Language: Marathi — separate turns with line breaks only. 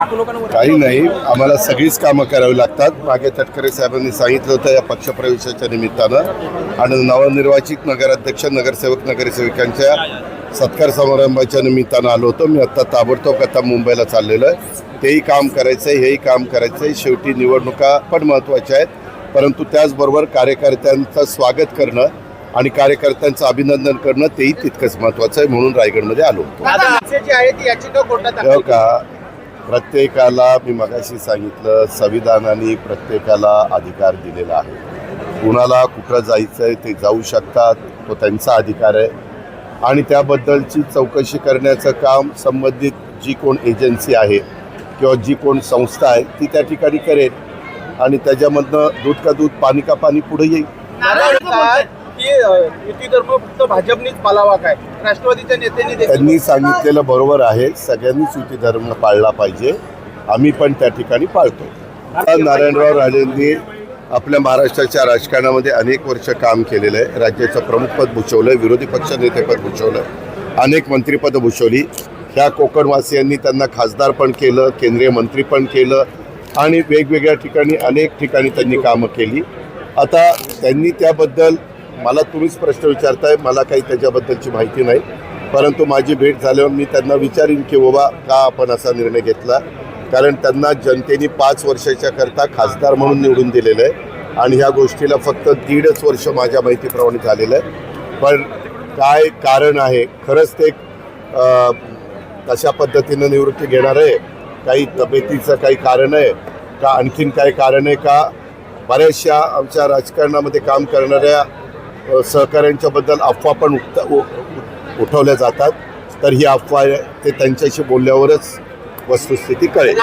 काही नाही, आम्हाला सगळीच कामं करावी लागतात। मागे तटकरे साहेबांनी सांगितलं होतं या पक्षप्रवेशाच्या निमित्तानं आणि नवनिर्वाचित नगराध्यक्ष नगरसेवक नगरसेविकांच्या सत्कार समारंभाच्या निमित्तानं आलो होतो। मी आता ताबडतोब आता मुंबईला चाललेलो आहे। तेही काम करायचं आहे, हेही काम करायचं आहे। शेवटी निवडणुका पण महत्त्वाच्या आहेत, परंतु त्याचबरोबर कार्यकर्त्यांचं स्वागत करणं आणि कार्यकर्त्यांचं अभिनंदन करणं तेही तितकंच महत्त्वाचं आहे। म्हणून रायगडमध्ये आलो होतो। का प्रत्येकाला मी मगाशी सांगितलं, संविधानाने प्रत्येकाला अधिकार दिलेला आहे। कुणाला कुठं जायचं आहे ते जाऊ शकतात, तो त्यांचा अधिकार आहे आणि त्याबद्दलची चौकशी करण्याचं काम संबंधित जी कोण एजन्सी आहे किंवा जी कोण संस्था आहे ती त्या ठिकाणी करेल आणि त्याच्यामधनं दूध का दूध पाणी का पाणी पुढे येईल।
युती धर्म फक्त भाजपनीच पाळावा काय? राष्ट्रवादीच्या नेत्यांनी
त्यांनी सांगितलेलं बरोबर आहे, सगळ्यांनीच युती धर्म पाळला पाहिजे। आम्ही पण त्या ठिकाणी पाळतो। नारायणराव राणेंनी आपल्या महाराष्ट्राच्या राजकारणामध्ये अनेक वर्ष काम केलेलं आहे। राज्याचं प्रमुखपद भूषवलं, विरोधी पक्ष नेतेपद भूषवलं, अनेक मंत्रिपदं भूषवली। ह्या कोकणवासियांनी त्यांना खासदार पण केलं, केंद्रीय मंत्री पण केलं आणि वेगवेगळ्या ठिकाणी अनेक ठिकाणी त्यांनी कामं केली। आता त्यांनी त्याबद्दल मला तुम्हीच प्रश्न विचारताय, मला काही त्याच्याबद्दलची माहिती नाही, परंतु माझी भेट झाल्यावर मी त्यांना विचारीन की बाबा का आपण असा निर्णय घेतला। कारण त्यांना जनतेने 5 वर्षाच्या करता खासदार म्हणून निवडून दिलेलं आहे आणि ह्या गोष्टीला फक्त 1.5 वर्ष माझ्या माहितीप्रमाणे झालेलं आहे। पण काय कारण आहे, खरंच ते तशा पद्धतीनं निवृत्ती घेणार आहे, काही तब्येतीचं काही कारण आहे का, आणखीन काय कारण आहे का, बऱ्याचशा आमच्या राजकारणामध्ये काम करणाऱ्या सहकाऱ्यांच्या बद्दल अफवा पण उठवल्या जातात। तर ही अफवा आहे, ते त्यांच्याशी बोलल्यावरच वस्तुस्थिती कळेल।